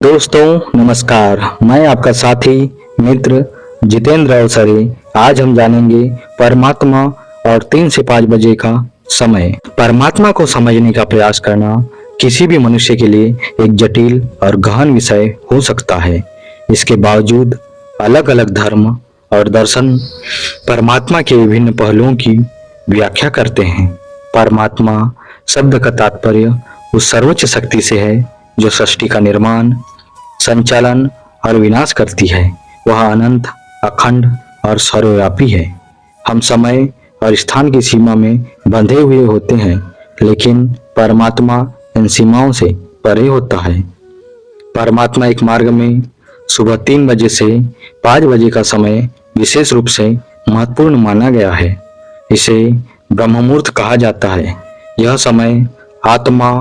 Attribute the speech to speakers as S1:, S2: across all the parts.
S1: दोस्तों नमस्कार। मैं आपका साथी मित्र जितेंद्र अवसरे। आज हम जानेंगे परमात्मा और 3 से 5 बजे का समय। परमात्मा को समझने का प्रयास करना किसी भी मनुष्य के लिए एक जटिल और गहन विषय हो सकता है। इसके बावजूद अलग अलग धर्म और दर्शन परमात्मा के विभिन्न पहलुओं की व्याख्या करते हैं। परमात्मा शब्द का तात्पर्य उस सर्वोच्च शक्ति से है जो सृष्टि का निर्माण, संचालन और विनाश करती है। वह अनंत, अखंड और सर्वव्यापी है। हम समय और स्थान की सीमा में बंधे हुए होते हैं, लेकिन परमात्मा इन सीमाओं से परे होता है। परमात्मा एक मार्ग में सुबह 3 बजे से 5 बजे का समय विशेष रूप से महत्वपूर्ण माना गया है। इसे ब्रह्म मुहूर्त कहा जाता है। यह समय आत्मा,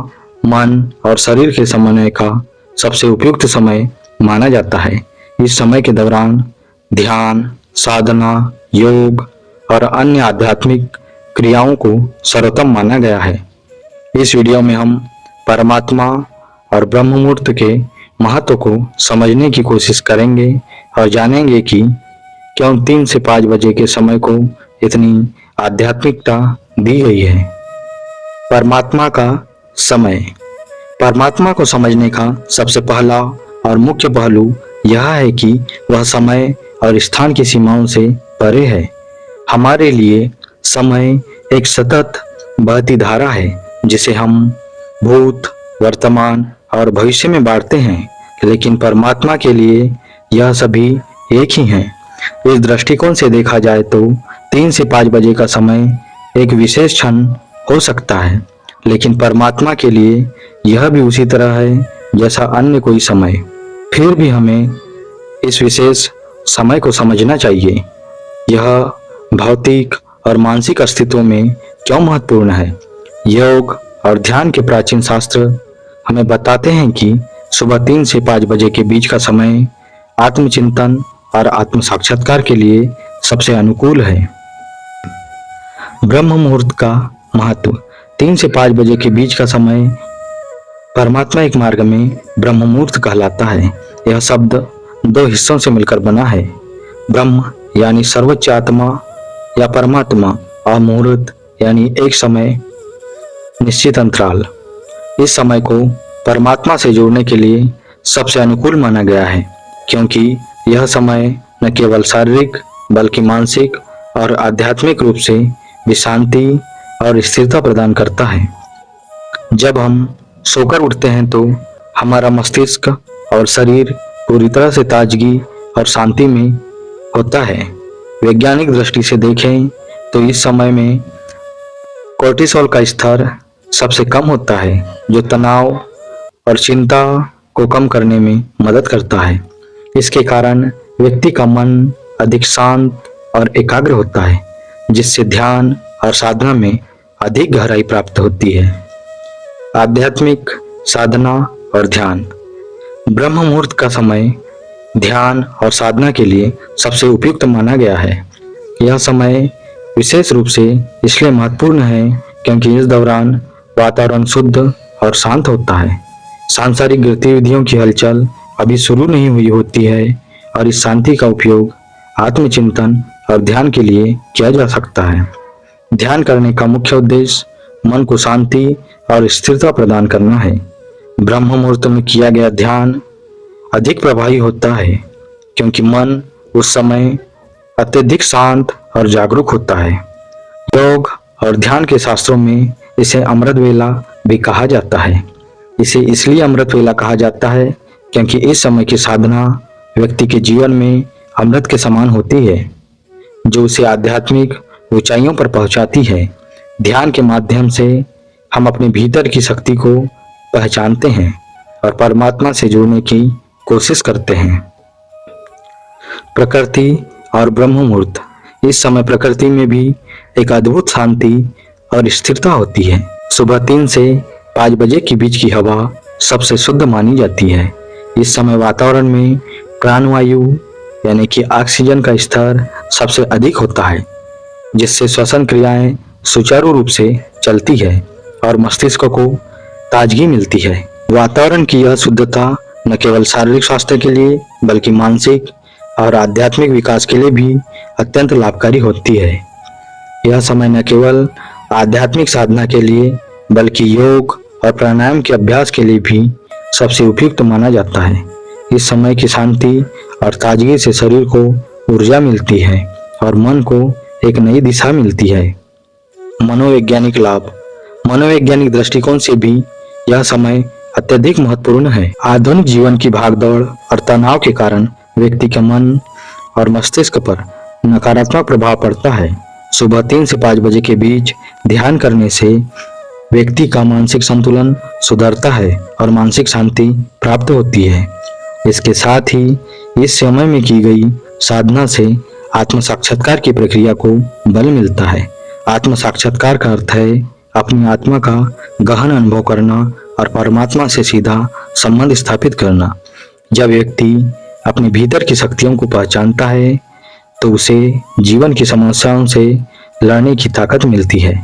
S1: मन और शरीर के समन्वय का सबसे उपयुक्त समय माना जाता है। इस समय के दौरान ध्यान, साधना, योग और अन्य आध्यात्मिक क्रियाओं को सर्वोत्तम माना गया है। इस वीडियो में हम परमात्मा और ब्रह्म मुहूर्त के महत्व को समझने की कोशिश करेंगे और जानेंगे कि क्यों 3 से 5 बजे के समय को इतनी आध्यात्मिकता दी गई है। परमात्मा का समय। परमात्मा को समझने का सबसे पहला और मुख्य पहलू यह है कि वह समय और स्थान की सीमाओं से परे है। हमारे लिए समय एक सतत बहती धारा है जिसे हम भूत, वर्तमान और भविष्य में बांटते हैं, लेकिन परमात्मा के लिए यह सभी एक ही हैं। इस दृष्टिकोण से देखा जाए तो 3 से 5 बजे का समय एक विशेष क्षण हो सकता है, लेकिन परमात्मा के लिए यह भी उसी तरह है जैसा अन्य कोई समय। फिर भी हमें इस विशेष समय को समझना चाहिए। यह भौतिक और मानसिक अस्तित्व में क्यों महत्वपूर्ण है। योग और ध्यान के प्राचीन शास्त्र हमें बताते हैं कि सुबह 3 से 5 बजे के बीच का समय आत्मचिंतन और आत्म साक्षात्कार के लिए सबसे अनुकूल है। ब्रह्म मुहूर्त का महत्व। 3 से 5 बजे के बीच का समय परमात्मा एक मार्ग में ब्रह्म मुहूर्त कहलाता है। यह शब्द 2 हिस्सों से मिलकर बना है। ब्रह्म यानी सर्वोच्च आत्मा या परमात्मा, और मुहूर्त यानी एक समय निश्चित अंतराल। इस समय को परमात्मा से जोड़ने के लिए सबसे अनुकूल माना गया है, क्योंकि यह समय न केवल शारीरिक बल्कि मानसिक और आध्यात्मिक रूप से भी शांति और स्थिरता प्रदान करता है। जब हम सोकर उठते हैं तो हमारा मस्तिष्क और शरीर पूरी तरह से ताजगी और शांति में होता है। वैज्ञानिक दृष्टि से देखें तो इस समय में कोर्टिसोल का स्तर सबसे कम होता है, जो तनाव और चिंता को कम करने में मदद करता है। इसके कारण व्यक्ति का मन अधिक शांत और एकाग्र होता है, जिससे ध्यान और साधना में अधिक गहराई प्राप्त होती है। आध्यात्मिक साधना और ध्यान। ब्रह्म मुहूर्त का समय ध्यान और साधना के लिए सबसे उपयुक्त माना गया है। यह समय विशेष रूप से इसलिए महत्वपूर्ण है क्योंकि इस दौरान वातावरण शुद्ध और शांत होता है। सांसारिक गतिविधियों की हलचल अभी शुरू नहीं हुई होती है और इस शांति का उपयोग आत्मचिंतन और ध्यान के लिए किया जा सकता है। ध्यान करने का मुख्य उद्देश्य मन को शांति और स्थिरता प्रदान करना है। ब्रह्म मुहूर्त में किया गया ध्यान अधिक प्रभावी होता है क्योंकि मन उस समय अत्यधिक शांत और जागरूक होता है। योग और ध्यान के शास्त्रों में इसे अमृत वेला भी कहा जाता है। इसे इसलिए अमृत वेला कहा जाता है क्योंकि इस समय की साधना व्यक्ति के जीवन में अमृत के समान होती है, जो उसे आध्यात्मिक ऊंचाइयों पर पहुंचाती है। ध्यान के माध्यम से हम अपने भीतर की शक्ति को पहचानते हैं और परमात्मा से जुड़ने की कोशिश करते हैं। प्रकृति और ब्रह्म मुहूर्त। इस समय प्रकृति में भी एक अद्भुत शांति और स्थिरता होती है। सुबह 3 से 5 बजे के बीच की हवा सबसे शुद्ध मानी जाती है। इस समय वातावरण में प्राणवायु यानी कि ऑक्सीजन का स्तर सबसे अधिक होता है, जिससे श्वसन क्रियाएं सुचारू रूप से चलती है और मस्तिष्क को ताजगी मिलती है। वातावरण की यह शुद्धता न केवल शारीरिक स्वास्थ्य के लिए बल्कि मानसिक और आध्यात्मिक विकास के लिए भी अत्यंत लाभकारी होती है। यह समय न केवल आध्यात्मिक साधना के लिए बल्कि योग और प्राणायाम के अभ्यास के लिए भी सबसे उपयुक्त माना जाता है। इस समय की शांति और ताजगी से शरीर को ऊर्जा मिलती है और मन को एक नई दिशा मिलती है। मनोवैज्ञानिक लाभ। मनोवैज्ञानिक दृष्टिकोण से भी यह समय अत्यधिक महत्वपूर्ण है। आधुनिक जीवन की भागदौड़ और तनाव के कारण व्यक्ति के मन और मस्तिष्क पर नकारात्मक प्रभाव पड़ता है। सुबह 3 से 5 बजे के बीच ध्यान करने से व्यक्ति का मानसिक संतुलन सुधरता है और मानसिक शांति प्राप्त होती है। इसके साथ ही इस समय में की गई साधना से आत्म साक्षात्कार की प्रक्रिया को बल मिलता है। आत्म साक्षात्कार का अर्थ है अपनी आत्मा का गहन अनुभव करना और परमात्मा से सीधा संबंध स्थापित करना। जब व्यक्ति अपने भीतर की शक्तियों को पहचानता है तो उसे जीवन की समस्याओं से लड़ने की ताकत मिलती है।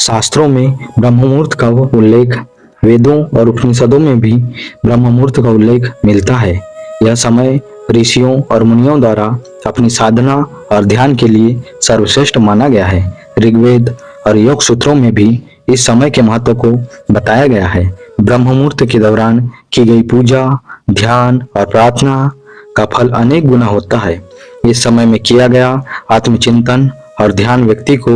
S1: शास्त्रों में ब्रह्म मुहूर्त का उल्लेख, वेदों और उपनिषदों में भी ब्रह्म मुहूर्त का उल्लेख मिलता है। यह समय ऋषियों और मुनियों द्वारा अपनी साधना और ध्यान के लिए सर्वश्रेष्ठ माना गया है। ऋग्वेद और योग सूत्रों में भी इस समय के महत्व को बताया गया है। ब्रह्म मुहूर्त के दौरान की गई पूजा, ध्यान और प्रार्थना का फल अनेक गुना होता है। इस समय में किया गया आत्मचिंतन और ध्यान व्यक्ति को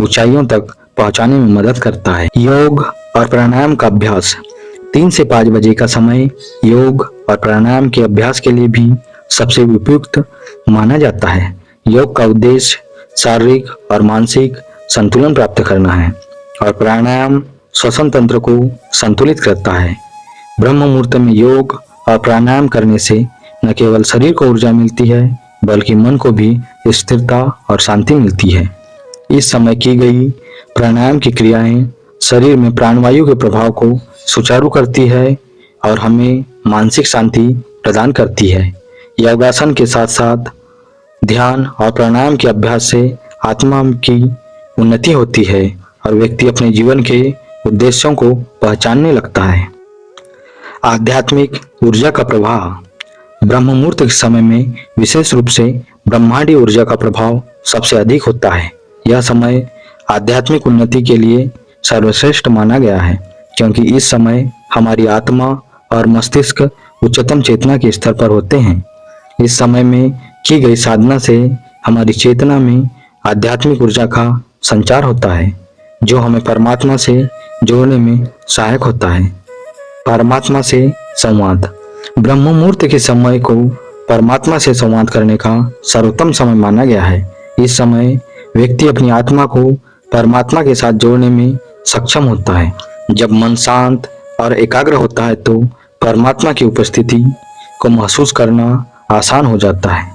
S1: ऊंचाइयों तक पहुंचाने में मदद करता है। योग और प्राणायाम का अभ्यास। 3 से 5 बजे का समय योग और प्राणायाम के अभ्यास के लिए भी सबसे उपयुक्त माना जाता है। योग का उद्देश्य शारीरिक और मानसिक संतुलन प्राप्त करना है और प्राणायाम श्वसन तंत्र को संतुलित करता है। ब्रह्म मुहूर्त में योग और प्राणायाम करने से न केवल शरीर को ऊर्जा मिलती है बल्कि मन को भी स्थिरता और शांति मिलती है। इस समय की गई प्राणायाम की क्रियाएं शरीर में प्राणवायु के प्रभाव को सुचारू करती है और हमें मानसिक शांति प्रदान करती है। योगासन के साथ साथ ध्यान और प्राणायाम के अभ्यास से आत्मा की उन्नति होती है और व्यक्ति अपने जीवन के उद्देश्यों को पहचानने लगता है। आध्यात्मिक ऊर्जा का प्रभाव। ब्रह्म मुहूर्त के समय में विशेष रूप से ब्रह्मांडीय ऊर्जा का प्रभाव सबसे अधिक होता है। यह समय आध्यात्मिक उन्नति के लिए सर्वश्रेष्ठ माना गया है क्योंकि इस समय हमारी आत्मा और मस्तिष्क उच्चतम चेतना के स्तर पर होते हैं। इस समय में की गई साधना से हमारी चेतना में आध्यात्मिक ऊर्जा का संचार होता है जो हमें परमात्मा से जोड़ने में सहायक होता है। परमात्मा से संवाद। ब्रह्म मुहूर्त के समय को परमात्मा से संवाद करने का सर्वोत्तम समय माना गया है। इस समय व्यक्ति अपनी आत्मा को परमात्मा के साथ जोड़ने में सक्षम होता है। जब मन शांत और एकाग्र होता है तो परमात्मा की उपस्थिति को महसूस करना आसान हो जाता है।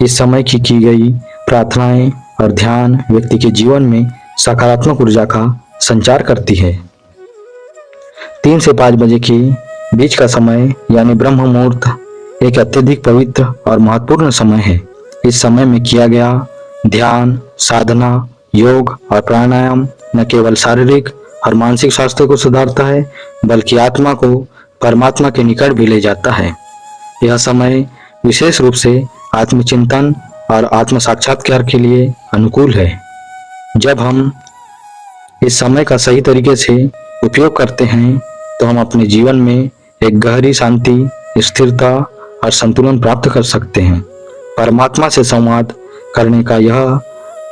S1: इस समय की गई प्रार्थनाएं और ध्यान व्यक्ति के जीवन में सकारात्मक ऊर्जा का संचार करती है। 3 से 5 बजे के बीच का समय यानी ब्रह्म मुहूर्त एक अत्यधिक पवित्र और महत्वपूर्ण समय है। इस समय में किया गया ध्यान, साधना, योग और प्राणायाम न केवल शारीरिक और मानसिक स्वास्थ्य को सुधारता है बल्कि आत्मा को परमात्मा के निकट भी ले जाता है। यह समय विशेष रूप से आत्मचिंतन और आत्म साक्षात्कार के लिए अनुकूल है। जब हम इस समय का सही तरीके से उपयोग करते हैं तो हम अपने जीवन में एक गहरी शांति, स्थिरता और संतुलन प्राप्त कर सकते हैं। परमात्मा से संवाद करने का यह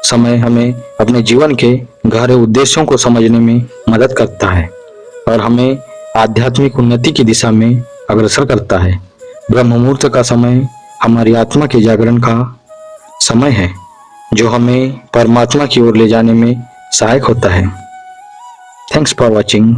S1: समय हमें अपने जीवन के गहरे उद्देश्यों को समझने में मदद करता है और हमें आध्यात्मिक उन्नति की दिशा में अग्रसर करता है। ब्रह्म मुहूर्त का समय हमारी आत्मा के जागरण का समय है जो हमें परमात्मा की ओर ले जाने में सहायक होता है। Thanks for watching.